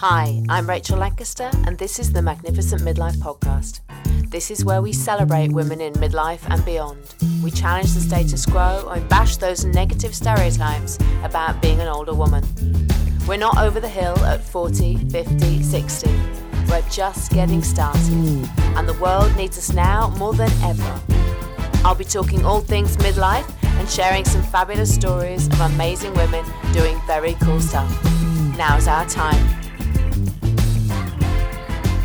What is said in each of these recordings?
Hi, I'm Rachel Lancaster, and this is the Magnificent Midlife Podcast. This is where we celebrate women in midlife and beyond. We challenge the status quo and bash those negative stereotypes about being an older woman. We're not over the hill at 40, 50, 60. We're just getting started, and the world needs us now more than ever. I'll be talking all things midlife and sharing some fabulous stories of amazing women doing very cool stuff. Now's our time.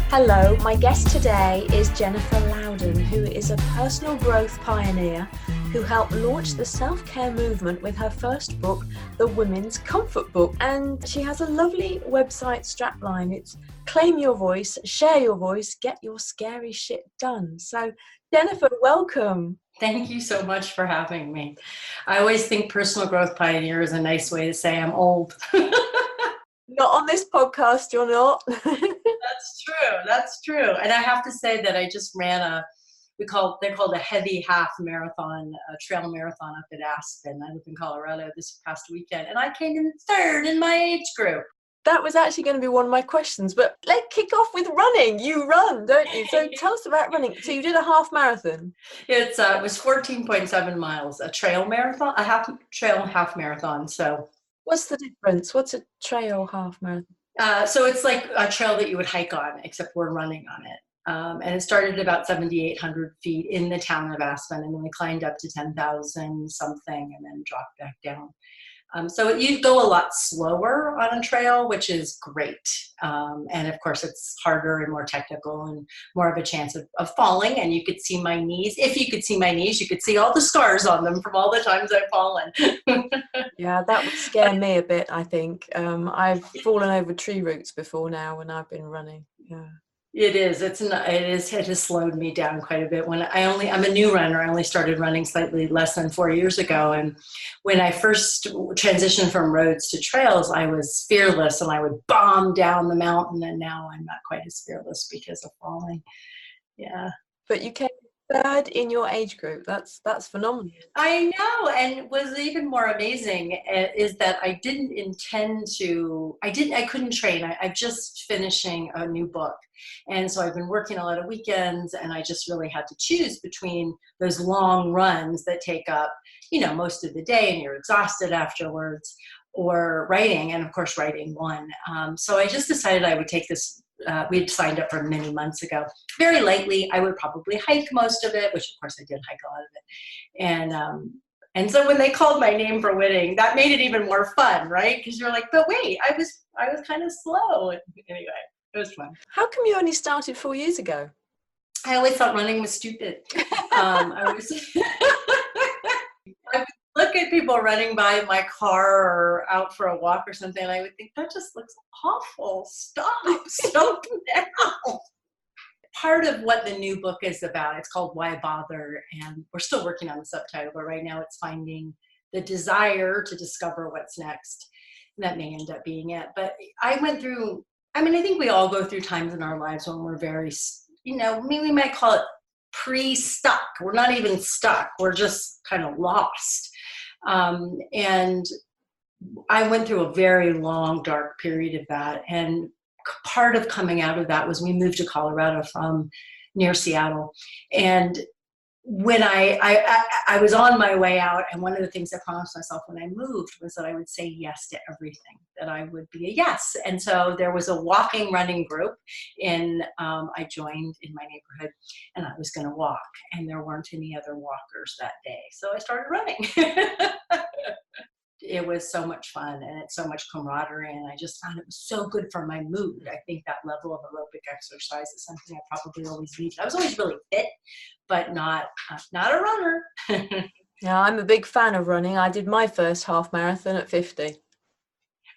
Hello, my guest today is Jennifer Louden, who is a personal growth pioneer who helped launch the self-care movement with her first book, The Women's Comfort Book. And she has a lovely website strapline. It's claim your voice, share your voice, get your scary shit done. So Jennifer, welcome. Thank you so much for having me. I always think personal growth pioneer is a nice way to say I'm old. Not on this podcast, you're not. That's true. And I have to say that I just ran they're called a heavy half marathon, a trail marathon up at Aspen. I live in Colorado this past weekend, and I came in third in my age group. That was actually going to be one of my questions, but let's kick off with running. You run, don't you? So tell us about running. So you did a half marathon. It was 14.7 miles, a trail marathon, a half marathon. So what's the difference? What's a trail half marathon? So it's like a trail that you would hike on, except we're running on it. And it started at about 7,800 feet in the town of Aspen, and then we climbed up to 10,000 something and then dropped back down. So you go a lot slower on a trail, which is great. And of course, it's harder and more technical and more of a chance of falling. And you could see my knees. If you could see my knees, you could see all the scars on them from all the times I've fallen. Yeah, that would scare me a bit, I think. I've fallen over tree roots before now when I've been running. Yeah. It has slowed me down quite a bit. I'm a new runner. I only started running slightly less than 4 years ago. And when I first transitioned from roads to trails, I was fearless and I would bomb down the mountain. And now I'm not quite as fearless because of falling. Yeah. But you came third in your age group. That's phenomenal. I know. And what's even more amazing is that I couldn't train. I'm just finishing a new book. And so I've been working a lot of weekends, and I just really had to choose between those long runs that take up, most of the day and you're exhausted afterwards, or writing. And of course, writing won. So I just decided I would take this. We had signed up for many months ago, very lightly. I would probably hike most of it, which of course I did hike a lot of it. And so when they called my name for winning, that made it even more fun, right? Because you're like, but wait, I was kind of slow. Anyway, it was fun. How come you only started 4 years ago? I always thought running was stupid. I would look at people running by my car or out for a walk or something, and I would think, that just looks awful. Stop now. Part of what the new book is about, it's called Why Bother, and we're still working on the subtitle, but right now it's finding the desire to discover what's next. And that may end up being it. But I think we all go through times in our lives when we're very, we might call it pre-stuck. We're not even stuck. We're just kind of lost. And I went through a very long, dark period of that. And part of coming out of that was we moved to Colorado from near Seattle. And when I was on my way out, and one of the things I promised myself when I moved was that I would say yes to everything, that I would be a yes. And so there was a walking, running group I joined in my neighborhood, and I was going to walk, and there weren't any other walkers that day. So I started running. It was so much fun, and it's so much camaraderie, and I just found it was so good for my mood. I think that level of aerobic exercise is something I probably always needed. I was always really fit, but not a runner. Yeah, I'm a big fan of running. I did my first half marathon at 50.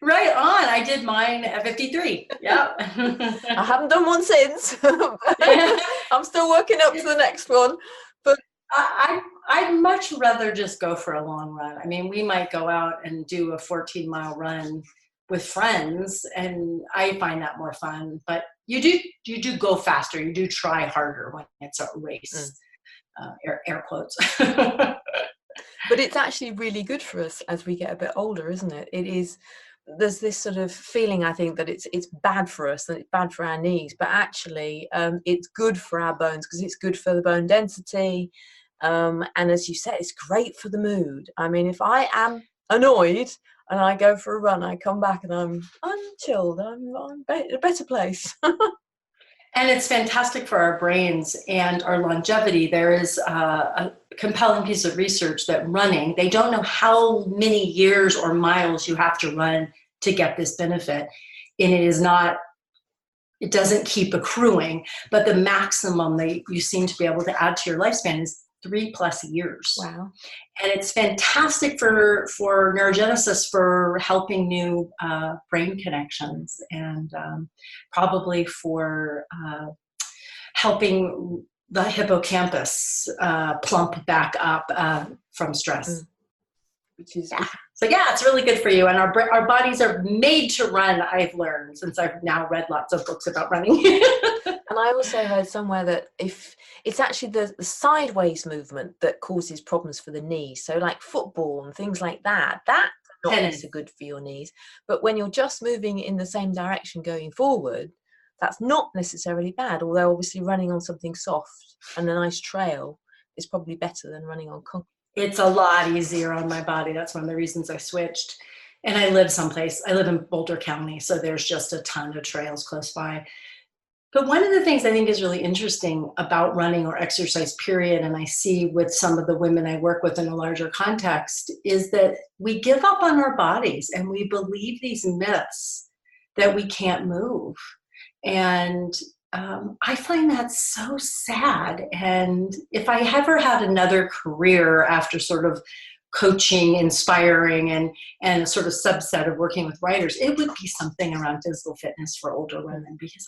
Right on. I did mine at 53. Yeah. I haven't done one since. I'm still working up to the next one. But I'd much rather just go for a long run. I mean, we might go out and do a 14-mile run with friends, and I find that more fun. But you do go faster. You do try harder when it's a race. Air quotes. But it's actually really good for us as we get a bit older, isn't it? It is there's this sort of feeling, I think, that it's bad for us, that it's bad for our knees, but actually it's good for our bones because it's good for the bone density. And as you said, it's great for the mood. I mean, if I am annoyed and I go for a run, I come back and I'm chilled. I'm in a better place. And it's fantastic for our brains and our longevity. There is a compelling piece of research that running, they don't know how many years or miles you have to run to get this benefit. And it doesn't keep accruing, but the maximum that you seem to be able to add to your lifespan is 3+ years. Wow. And it's fantastic for neurogenesis, for helping new brain connections, and probably for helping the hippocampus plump back up from stress. Which is So yeah, it's really good for you. And our bodies are made to run, I've learned, since I've now read lots of books about running. And I also heard somewhere that if it's actually the sideways movement that causes problems for the knees, so like football and things like that's not so good for your knees. But when you're just moving in the same direction going forward, that's not necessarily bad, although obviously running on something soft and a nice trail is probably better than running on concrete. It's a lot easier on my body. That's one of the reasons I switched. And I live in Boulder County, so there's just a ton of trails close by. But one of the things I think is really interesting about running or exercise, period, and I see with some of the women I work with in a larger context, is that we give up on our bodies and we believe these myths that we can't move. And I find that so sad. And if I ever had another career after sort of coaching, inspiring, and a sort of subset of working with writers, it would be something around physical fitness for older women, because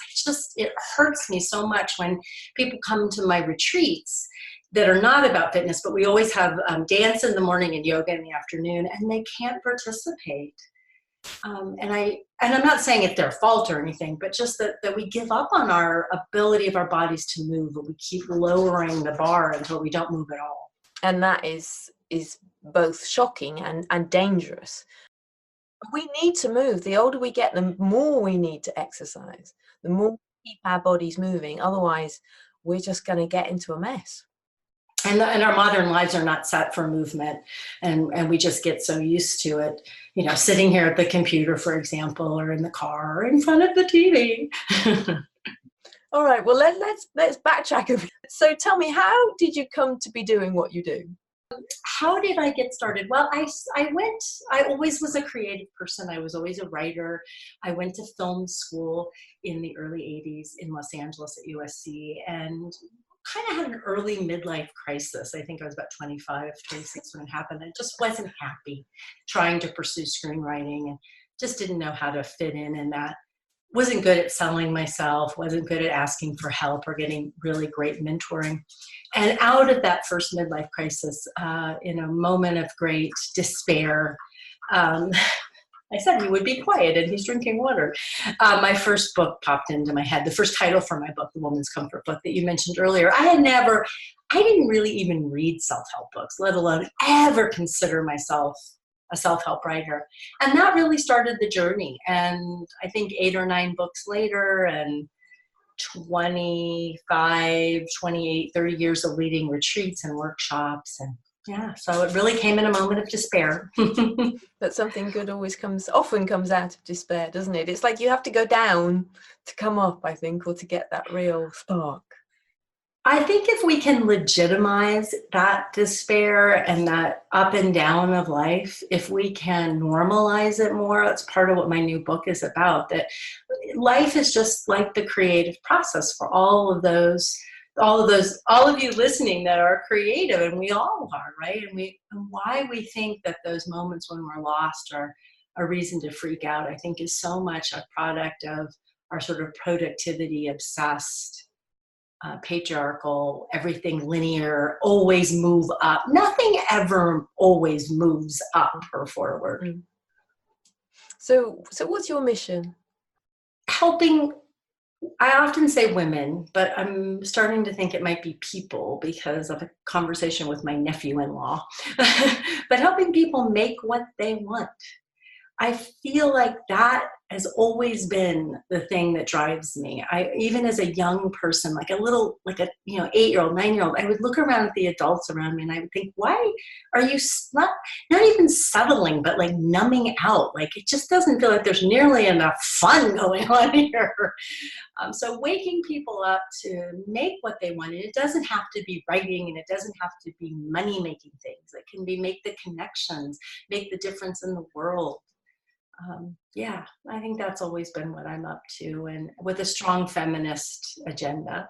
it hurts me so much when people come to my retreats that are not about fitness, but we always have dance in the morning and yoga in the afternoon, and they can't participate. And I'm not saying it's their fault or anything, but just that we give up on our ability of our bodies to move, and we keep lowering the bar until we don't move at all. And that is both shocking and dangerous. We need to move. The older we get, the more we need to exercise, the more we keep our bodies moving. Otherwise, we're just going to get into a mess. And our modern lives are not set for movement, and we just get so used to it, sitting here at the computer, for example, or in the car, or in front of the TV. All right, well, let's backtrack a bit. So tell me, how did you come to be doing what you do? How did I get started? Well, I always was a creative person. I was always a writer. I went to film school in the early 80s in Los Angeles at USC, and kind of had an early midlife crisis. I think I was about 25, 26 when it happened. I just wasn't happy trying to pursue screenwriting, and just didn't know how to fit in that. Wasn't good at selling myself, wasn't good at asking for help or getting really great mentoring. And out of that first midlife crisis, in a moment of great despair, I said he would be quiet and he's drinking water. My first book popped into my head, the first title for my book, the Woman's Comfort book that you mentioned earlier. I didn't really even read self-help books, let alone ever consider myself a self-help writer. And that really started the journey. And I think 8 or 9 books later, and 25, 28, 30 years of leading retreats and workshops. And yeah, so it really came in a moment of despair. But something good often comes out of despair, doesn't it? It's like you have to go down to come up, I think, or to get that real spark. I think if we can legitimize that despair and that up and down of life, if we can normalize it more, that's part of what my new book is about, that life is just like the creative process for all of you listening that are creative, and we all are, right? And why we think that those moments when we're lost are a reason to freak out, I think is so much a product of our sort of productivity obsessed, patriarchal, everything linear, always move up. Nothing ever always moves up or forward. So what's your mission? Helping, I often say women, but I'm starting to think it might be people because of a conversation with my nephew-in-law, but helping people make what they want. I feel like that has always been the thing that drives me. Even as a young person, like a 8-year-old, 9-year-old, I would look around at the adults around me and I would think, why are you not even settling, but like numbing out? Like it just doesn't feel like there's nearly enough fun going on here. So waking people up to make what they want, and it doesn't have to be writing, and it doesn't have to be money-making things. It can be make the connections, make the difference in the world. Yeah, I think that's always been what I'm up to, and with a strong feminist agenda.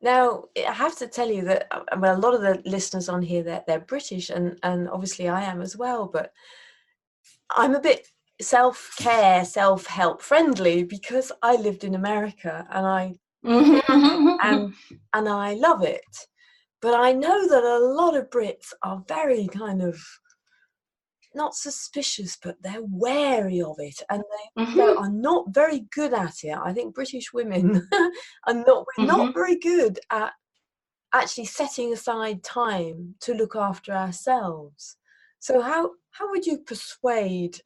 Now, I have to tell you that a lot of the listeners on here, they're British, and obviously I am as well, but I'm a bit self-care, self-help friendly because I lived in America and and I love it. But I know that a lot of Brits are very kind of not suspicious, but they're wary of it, and they are not very good at it. I think British women are not very good at actually setting aside time to look after ourselves. So how would you persuade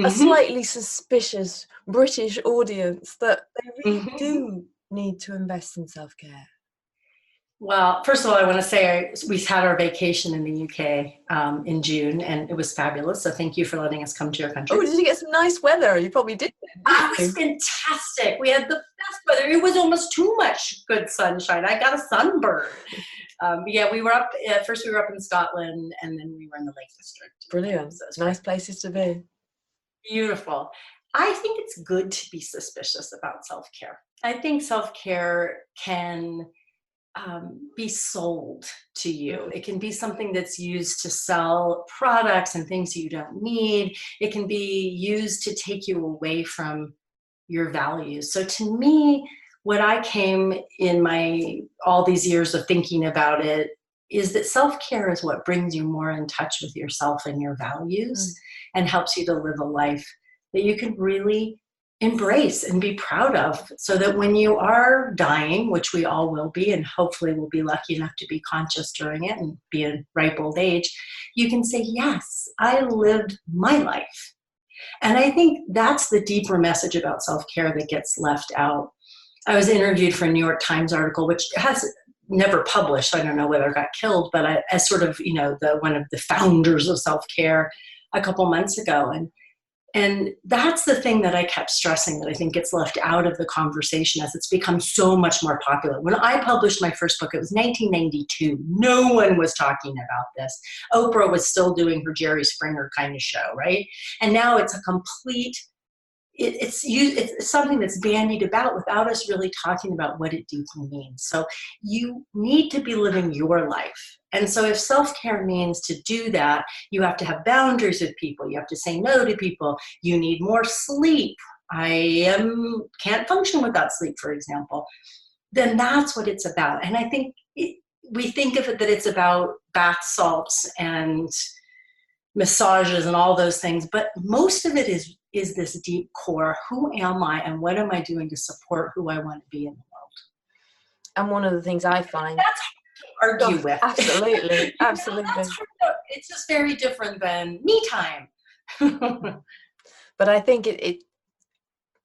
a slightly suspicious British audience that they really do need to invest in self-care? Well, first of all, I want to say we had our vacation in the UK in June, and it was fabulous. So thank you for letting us come to your country. Oh, did you get some nice weather? You probably did. It was fantastic. We had the best weather. It was almost too much good sunshine. I got a sunburn. Yeah, we were up, first we were up in Scotland, and then we were in the Lake District. Brilliant. So nice places to be. Beautiful. I think it's good to be suspicious about self-care. I think self-care can be sold to you. It can be something that's used to sell products and things you don't need. It can be used to take you away from your values. So to me, what I came in all these years of thinking about it is that self-care is what brings you more in touch with yourself and your values and helps you to live a life that you can really embrace and be proud of, so that when you are dying, which we all will be, and hopefully we'll be lucky enough to be conscious during it and be in ripe old age, you can say, yes, I lived my life. And I think that's the deeper message about self-care that gets left out. I was interviewed for a New York Times article, which has never published, so I don't know whether it got killed, but as sort of, one of the founders of self-care a couple months ago. And that's the thing that I kept stressing that I think gets left out of the conversation as it's become so much more popular. When I published my first book, it was 1992. No one was talking about this. Oprah was still doing her Jerry Springer kind of show, right? And now it's a complete, it's something that's bandied about without us really talking about what it deeply means. So you need to be living your life. And so if self-care means to do that, you have to have boundaries with people. You have to say no to people. You need more sleep. Can't function without sleep, for example. Then that's what it's about. And I think we think of it that it's about bath salts and massages and all those things, but most of it is this deep core. Who am I, and what am I doing to support who I want to be in the world? And one of the things I find that's hard to argue with. Absolutely. It's just very different than me time. But I think it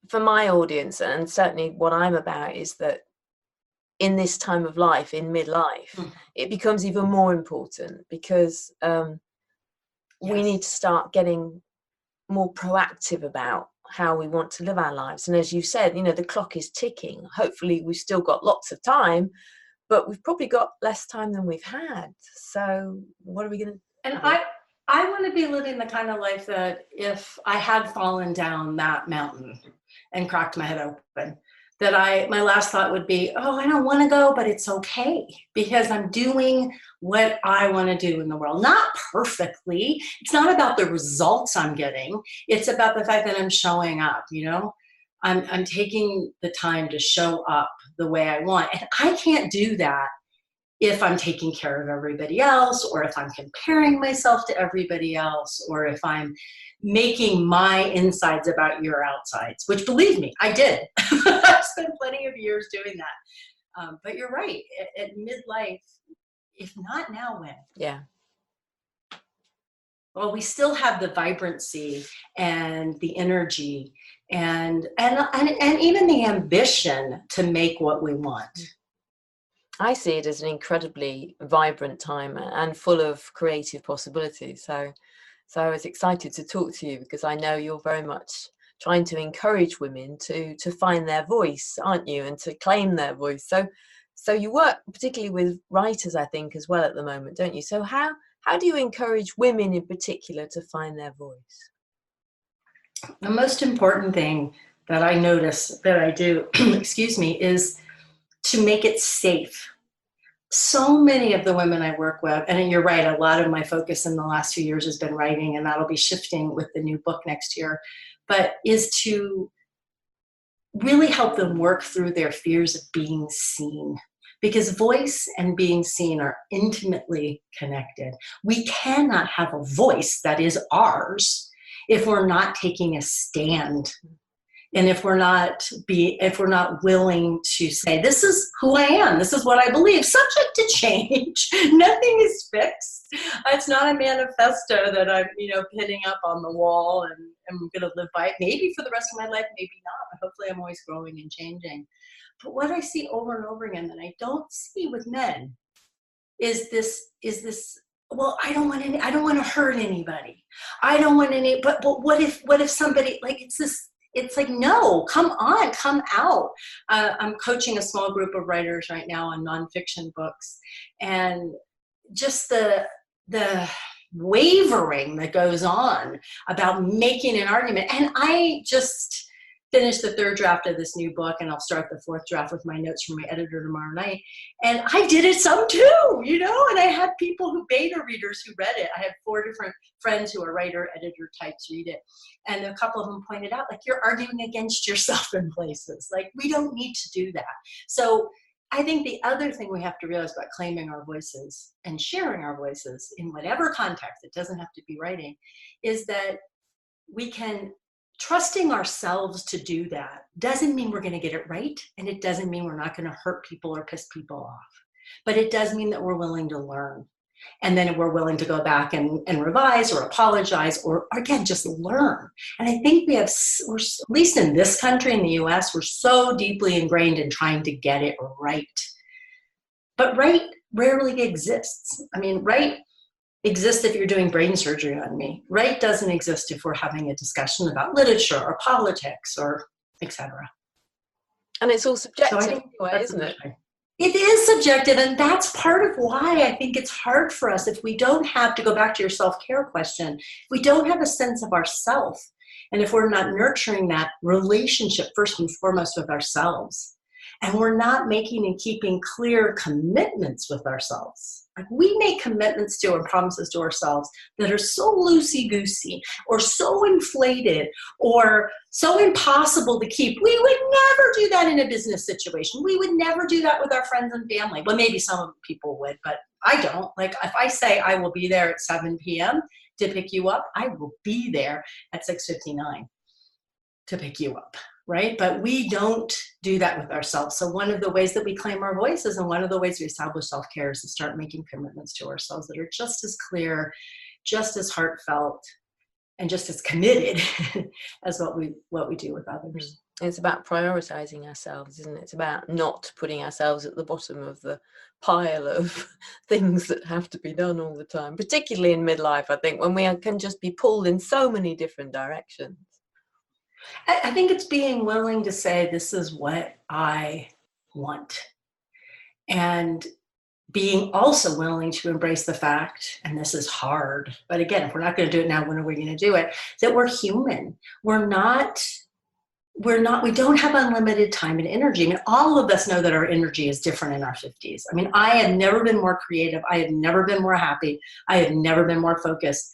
for my audience, and certainly what I'm about, is that in this time of life, in midlife, it becomes even more important because we need to start getting more proactive about how we want to live our lives. And as you said, the clock is ticking. Hopefully we've still got lots of time, but we've probably got less time than we've had. So what are we going to do? And I want to be living the kind of life that if I had fallen down that mountain and cracked my head open, that my last thought would be, oh, I don't want to go, but it's okay because I'm doing what I want to do in the world. Not perfectly. It's not about the results I'm getting. It's about the fact that I'm showing up, I'm taking the time to show up the way I want. And I can't do that if I'm taking care of everybody else, or if I'm comparing myself to everybody else, or if I'm making my insides about your outsides, which, believe me, I did. I've spent plenty of years doing that. But you're right. At midlife, if not now, when? Yeah. Well, we still have the vibrancy and the energy and even the ambition to make what we want. I see it as an incredibly vibrant time and full of creative possibilities. So I was excited to talk to you because I know you're very much trying to encourage women to find their voice, aren't you, and to claim their voice. So you work particularly with writers, I think, as well at the moment, don't you? So how do you encourage women in particular to find their voice? The most important thing that I notice that I do, excuse me, is to make it safe. So many of the women I work with, and you're right, a lot of my focus in the last few years has been writing, and that'll be shifting with the new book next year, but is to really help them work through their fears of being seen. Because voice and being seen are intimately connected. We cannot have a voice that is ours if we're not taking a stand. And if we're not willing to say, this is who I am, this is what I believe, subject to change. Nothing is fixed. It's not a manifesto that I'm, pinning up on the wall and I'm going to live by it. Maybe for the rest of my life, maybe not. But hopefully I'm always growing and changing. But what I see over and over again that I don't see with men is this, well, I don't want to hurt anybody. I don't want any, but what if somebody, like, it's like, no, come on, come out. I'm coaching a small group of writers right now on nonfiction books, and just the wavering that goes on about making an argument. And I just finished the 3rd draft of this new book, and I'll start the 4th draft with my notes from my editor tomorrow night. And I did it some too, and I had people beta readers who read it. I had 4 different friends who are writer, editor types read it. And a couple of them pointed out, like, you're arguing against yourself in places. Like, we don't need to do that. So I think the other thing we have to realize about claiming our voices and sharing our voices in whatever context, it doesn't have to be writing, is that we can trusting ourselves to do that doesn't mean we're going to get it right, and it doesn't mean we're not going to hurt people or piss people off. But it does mean that we're willing to learn, and then we're willing to go back and revise or apologize or, again, just learn. And I think we're, at least in this country, in the US, we're so deeply ingrained in trying to get it right. But right rarely exists. I mean, right exists if you're doing brain surgery on me. Right doesn't exist if we're having a discussion about literature or politics or etc. And it's all subjective anyway, isn't it? It is subjective, and that's part of why I think it's hard for us if we don't have, to go back to your self-care question, if we don't have a sense of ourself, and if we're not nurturing that relationship first and foremost with ourselves, and we're not making and keeping clear commitments with ourselves. Like, we make commitments to and promises to ourselves that are so loosey-goosey or so inflated or so impossible to keep. We would never do that in a business situation. We would never do that with our friends and family. Well, maybe some people would, but I don't. Like, if I say I will be there at 7 p.m. to pick you up, I will be there at 6:59 to pick you up. Right? But we don't do that with ourselves. So one of the ways that we claim our voices and one of the ways we establish self-care is to start making commitments to ourselves that are just as clear, just as heartfelt, and just as committed as what we do with others. It's about prioritizing ourselves, isn't it? It's about not putting ourselves at the bottom of the pile of things that have to be done all the time, particularly in midlife, I think, when we can just be pulled in so many different directions. I think it's being willing to say, this is what I want. And being also willing to embrace the fact, and this is hard, but again, if we're not going to do it now, when are we going to do it? That we're human. We don't have unlimited time and energy. I mean, all of us know that our energy is different in our 50s. I mean, I have never been more creative. I have never been more happy. I have never been more focused.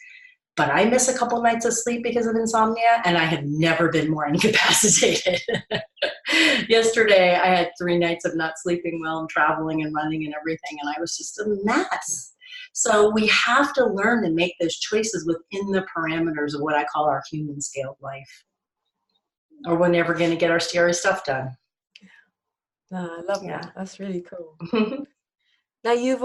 But I miss a couple nights of sleep because of insomnia, and I have never been more incapacitated. Yesterday, I had 3 nights of not sleeping well and traveling and running and everything, and I was just a mess. So we have to learn to make those choices within the parameters of what I call our human scaled life, or we're never going to get our scary stuff done. No, I love that. That's really cool. Now, you've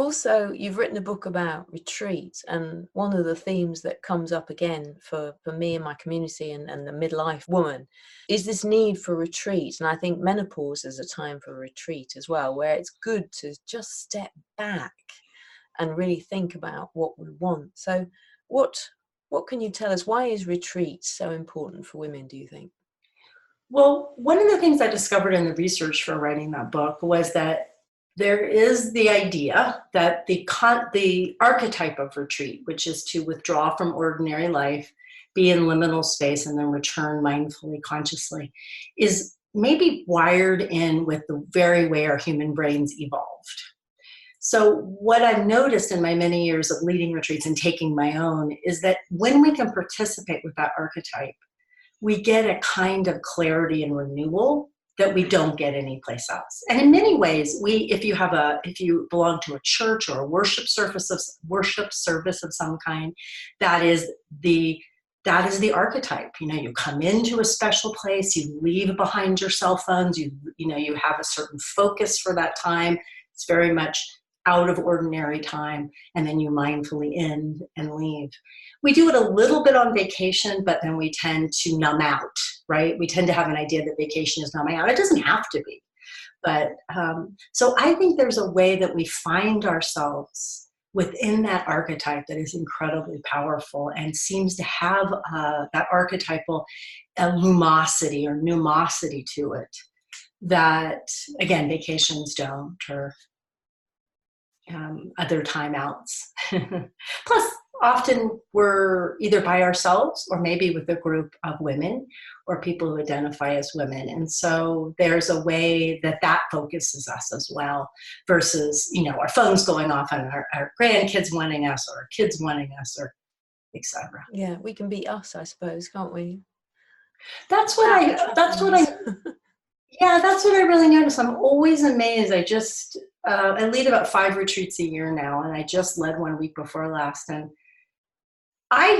written a book about retreats, and one of the themes that comes up again for me and my community and the midlife woman is this need for retreat. And I think menopause is a time for retreat as well, where it's good to just step back and really think about what we want. So what can you tell us? Why is retreat so important for women, do you think? Well, one of the things I discovered in the research for writing that book was that there is the idea that the archetype of retreat, which is to withdraw from ordinary life, be in liminal space, and then return mindfully, consciously, is maybe wired in with the very way our human brains evolved. So what I've noticed in my many years of leading retreats and taking my own is that when we can participate with that archetype, we get a kind of clarity and renewal that we don't get anyplace else. And in many ways, if you belong to a church or a worship service of some kind, that is the archetype. You come into a special place, you leave behind your cell phones, you have a certain focus for that time. It's very much out of ordinary time, and then you mindfully end and leave. We do it a little bit on vacation, but then we tend to numb out, right? We tend to have an idea that vacation is numbing out. It doesn't have to be. But so I think there's a way that we find ourselves within that archetype that is incredibly powerful and seems to have that archetypal lumosity or pneumosity to it that, again, vacations don't, or other timeouts. Plus, often we're either by ourselves or maybe with a group of women or people who identify as women. And so there's a way that focuses us as well versus, our phones going off and our grandkids wanting us or our kids wanting us or etc. Yeah, we can be us, I suppose, can't we? That's what I really notice. I'm always amazed. I lead about 5 retreats a year now, and I just led one week before last. And I'm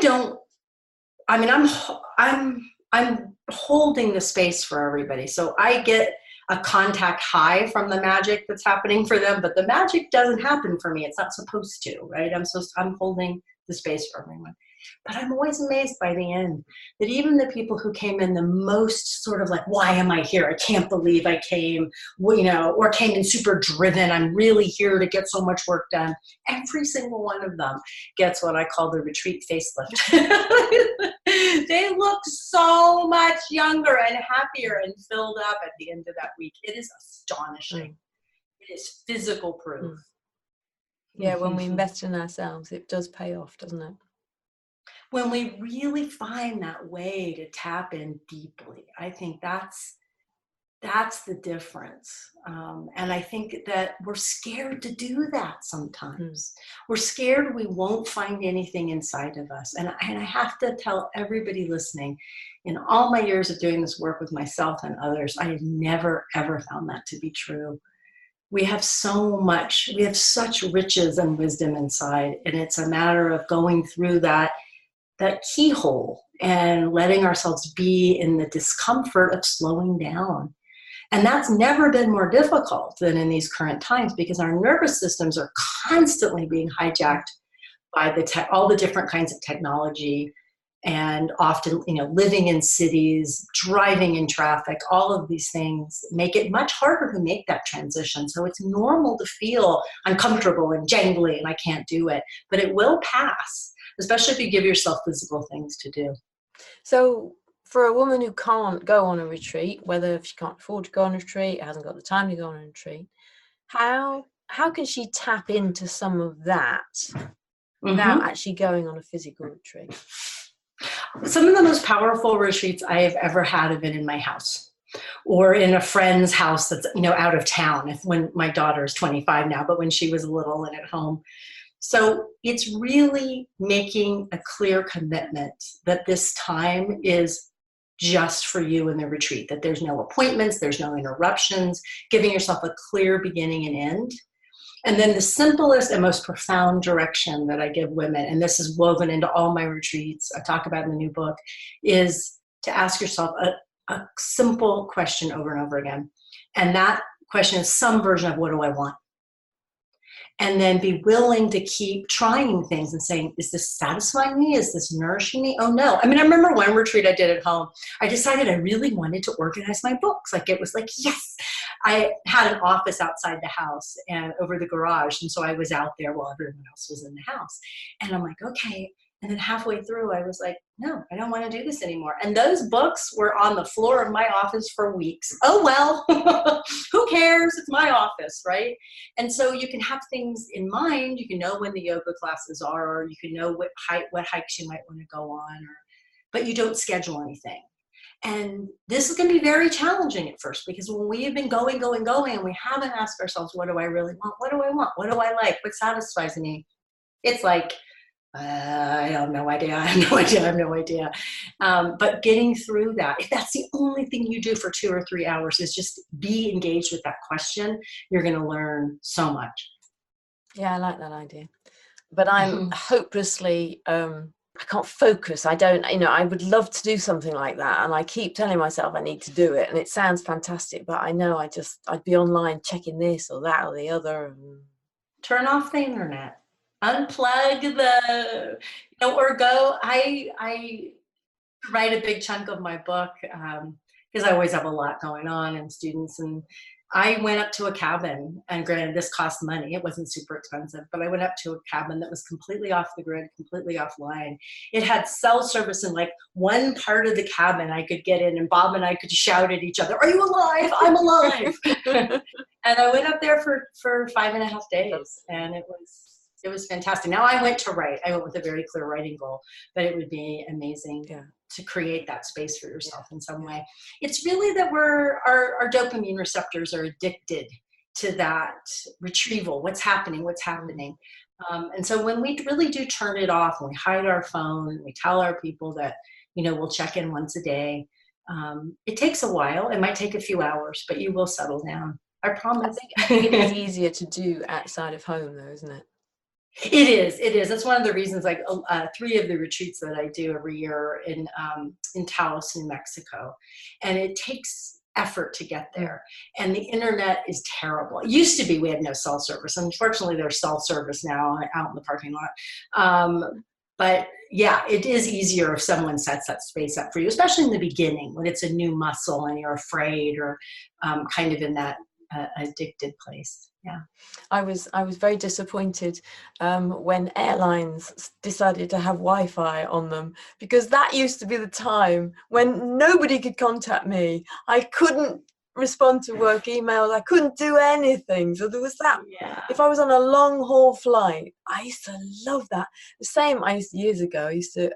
holding the space for everybody. So I get a contact high from the magic that's happening for them, but the magic doesn't happen for me. It's not supposed to, right? I'm holding the space for everyone. But I'm always amazed by the end that even the people who came in the most sort of like, why am I here? I can't believe I came, or came in super driven. I'm really here to get so much work done. Every single one of them gets what I call the retreat facelift. They look so much younger and happier and filled up at the end of that week. It is astonishing. It is physical proof. Yeah, when we invest in ourselves, it does pay off, doesn't it? When we really find that way to tap in deeply, I think that's the difference. And I think that we're scared to do that sometimes. We're scared we won't find anything inside of us. And I have to tell everybody listening, in all my years of doing this work with myself and others, I have never, ever found that to be true. We have such riches and wisdom inside. And it's a matter of going through that keyhole and letting ourselves be in the discomfort of slowing down. And that's never been more difficult than in these current times because our nervous systems are constantly being hijacked by all the different kinds of technology and often, living in cities, driving in traffic, all of these things make it much harder to make that transition. So it's normal to feel uncomfortable and jangly and I can't do it, but it will pass. Especially if you give yourself physical things to do. So for a woman who can't go on a retreat, whether if she can't afford to go on a retreat, hasn't got the time to go on a retreat, how can she tap into some of that without actually going on a physical retreat? Some of the most powerful retreats I have ever had have been in my house or in a friend's house that's, out of town. When my daughter is 25 now, but when she was little and at home. So it's really making a clear commitment that this time is just for you in the retreat, that there's no appointments, there's no interruptions, giving yourself a clear beginning and end. And then the simplest and most profound direction that I give women, and this is woven into all my retreats, I talk about in the new book, is to ask yourself a simple question over and over again. And that question is some version of what do I want? and then be willing to keep trying things and saying, is this satisfying me? Is this nourishing me? Oh no. I mean, I remember one retreat I did at home. I decided I really wanted to organize my books. Like, it was like, yes. I had an office outside the house and over the garage. And so I was out there while everyone else was in the house. And I'm like, okay. And then halfway through, I was like, no, I don't want to do this anymore. And those books were on the floor of my office for weeks. Oh, well, who cares? It's my office, right? And so you can have things in mind. You can know when the yoga classes are, or you can know what hikes you might want to go on, but you don't schedule anything. And this is going to be very challenging at first, because when we have been going, and we haven't asked ourselves, what do I really want? What do I want? What do I like? What satisfies me? It's like, I have no idea. But getting through that, if that's the only thing you do for 2 or 3 hours is just be engaged with that question, you're going to learn so much. Yeah, I like that idea. But I'm hopelessly, I can't focus. I don't, I would love to do something like that. And I keep telling myself I need to do it. And it sounds fantastic, but I know I'd be online checking this or that or the other. Turn off the internet. Unplug or go. I write a big chunk of my book because I always have a lot going on and students. And I went up to a cabin, and granted, this cost money. It wasn't super expensive, but I went up to a cabin that was completely off the grid, completely offline. It had cell service in like one part of the cabin I could get in, and Bob and I could shout at each other, "Are you alive? I'm alive!" And I went up there for 5.5 days, and it was fantastic. Now I went to write. I went with a very clear writing goal, but it would be amazing to create that space for yourself in some way. It's really that our dopamine receptors are addicted to that retrieval. What's happening? And so when we really do turn it off, and we hide our phone, we tell our people that, we'll check in once a day. It takes a while. It might take a few hours, but you will settle down. I promise. I think it is easier to do outside of home, though, isn't it? It is. That's one of the reasons, like 3 of the retreats that I do every year in Taos, New Mexico. And it takes effort to get there. And the internet is terrible. It used to be we had no cell service. Unfortunately, there's cell service now out in the parking lot. But yeah, it is easier if someone sets that space up for you, especially in the beginning when it's a new muscle and you're afraid or kind of in that addicted place. Yeah, I was very disappointed when airlines decided to have Wi-Fi on them, because that used to be the time when nobody could contact me. I couldn't respond to work emails. I couldn't do anything. So there was that. Yeah. If I was on a long haul flight, I used to love that. The same years ago. I used to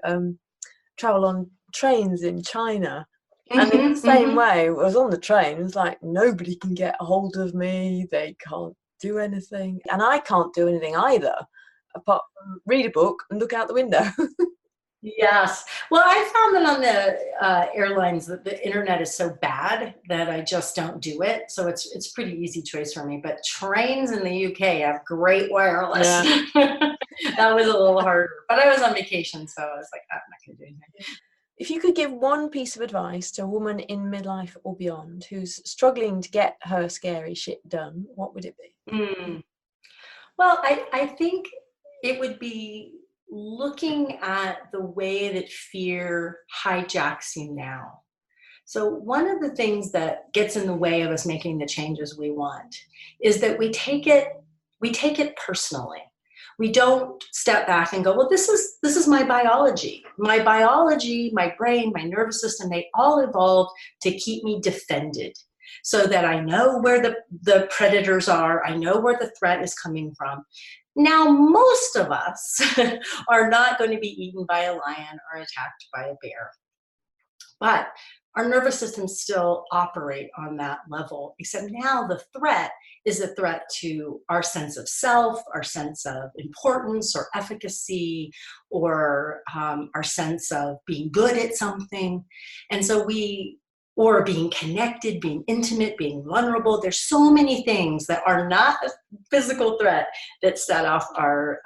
travel on trains in China. And in the same way, I was on the train, it's like nobody can get a hold of me, they can't do anything. And I can't do anything either, apart from read a book and look out the window. Yes. Well, I found that on the airlines that the internet is so bad that I just don't do it. So it's pretty easy choice for me. But trains in the UK have great wireless. Yeah. That was a little harder. But I was on vacation, so I was like, I'm not going to do anything. If you could give one piece of advice to a woman in midlife or beyond who's struggling to get her scary shit done, what would it be? Well, I think it would be looking at the way that fear hijacks you now. So one of the things that gets in the way of us making the changes we want is that we take it personally. We don't step back and go, well, this is my biology. My biology, my brain, my nervous system, they all evolved to keep me defended so that I know where the predators are. I know where the threat is coming from. Now, most of us are not going to be eaten by a lion or attacked by a bear. But our nervous systems still operate on that level, except now the threat is a threat to our sense of self, our sense of importance or efficacy, or our sense of being good at something. And so or being connected, being intimate, being vulnerable. There's so many things that are not a physical threat that set off our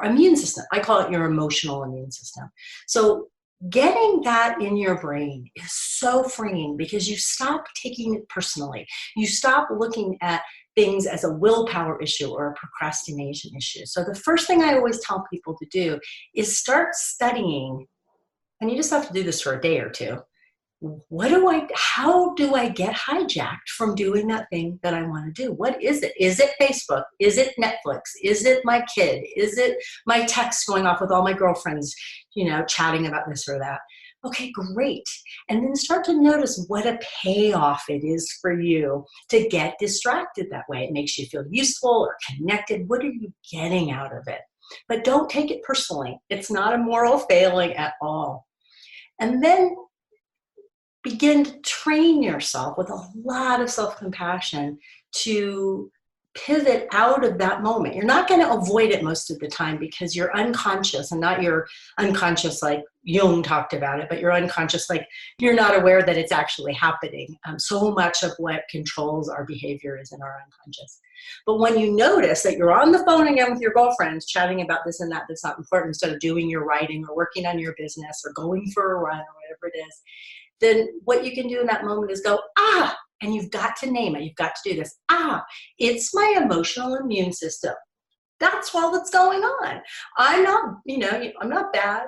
immune system. I call it your emotional immune system. So getting that in your brain is so freeing because you stop taking it personally. You stop looking at things as a willpower issue or a procrastination issue. So the first thing I always tell people to do is start studying, and you just have to do this for a day or two. How do I get hijacked from doing that thing that I want to do? What is it? Is it Facebook? Is it Netflix? Is it my kid? Is it my text going off with all my girlfriends, chatting about this or that? Okay, great. And then start to notice what a payoff it is for you to get distracted that way. It makes you feel useful or connected. What are you getting out of it? But don't take it personally. It's not a moral failing at all. And then begin to train yourself with a lot of self-compassion to pivot out of that moment. You're not going to avoid it most of the time because you're unconscious, and not your unconscious like Jung talked about it, but you're unconscious like you're not aware that it's actually happening. So much of what controls our behavior is in our unconscious. But when you notice that you're on the phone again with your girlfriends chatting about this and that that's not important, instead of doing your writing or working on your business or going for a run or whatever it is, then what you can do in that moment is go, and you've got to name it. You've got to do this. It's my emotional immune system. That's all that's going on. I'm not bad.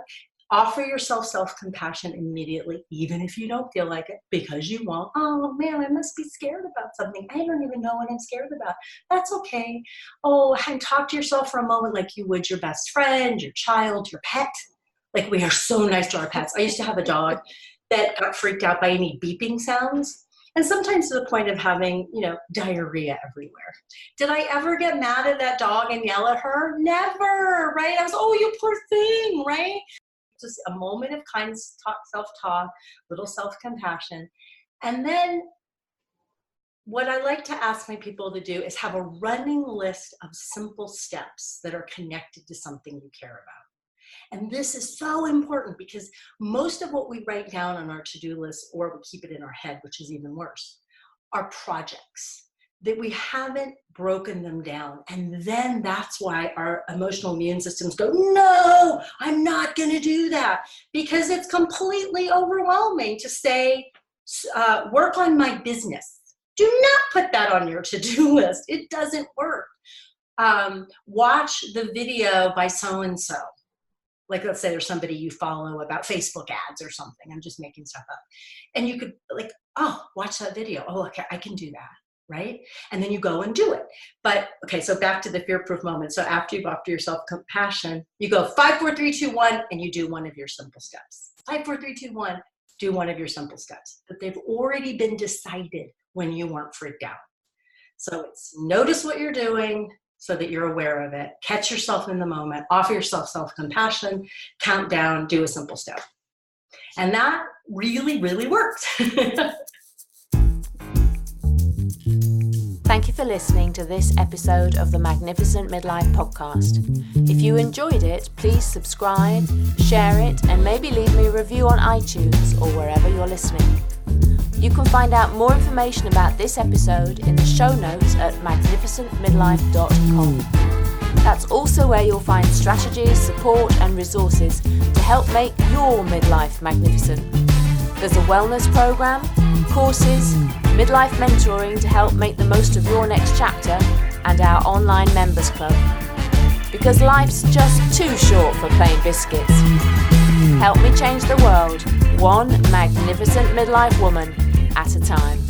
Offer yourself self-compassion immediately, even if you don't feel like it, because you won't. Oh man, I must be scared about something. I don't even know what I'm scared about. That's okay. And talk to yourself for a moment like you would your best friend, your child, your pet. Like, we are so nice to our pets. I used to have a dog that got freaked out by any beeping sounds, and sometimes to the point of having, diarrhea everywhere. Did I ever get mad at that dog and yell at her? Never, right? I was, you poor thing, right? Just a moment of kind self-talk, little self-compassion. And then what I like to ask my people to do is have a running list of simple steps that are connected to something you care about. And this is so important because most of what we write down on our to-do list, or we keep it in our head, which is even worse, are projects that we haven't broken them down. And then that's why our emotional immune systems go, no, I'm not going to do that, because it's completely overwhelming to say, work on my business. Do not put that on your to-do list. It doesn't work. Watch the video by so-and-so. Like, let's say there's somebody you follow about Facebook ads or something. I'm just making stuff up. And you could watch that video. Okay, I can do that, right? And then you go and do it. But, okay, so back to the fear-proof moment. So after you've offered yourself compassion, you go 5, 4, 3, 2, 1, and you do one of your simple steps. 5, 4, 3, 2, 1, do one of your simple steps. But they've already been decided when you weren't freaked out. So it's notice what you're doing, so that you're aware of it. Catch yourself in the moment. Offer yourself self-compassion. Count down. Do a simple step. And that really, really works. Thank you for listening to this episode of the Magnificent Midlife Podcast. If you enjoyed it, please subscribe, share it, and maybe leave me a review on iTunes or wherever you're listening. You can find out more information about this episode in the show notes at magnificentmidlife.com. That's also where you'll find strategies, support, and resources to help make your midlife magnificent. There's a wellness program, courses, midlife mentoring to help make the most of your next chapter, and our online members club. Because life's just too short for plain biscuits. Help me change the world, one magnificent midlife woman at a time.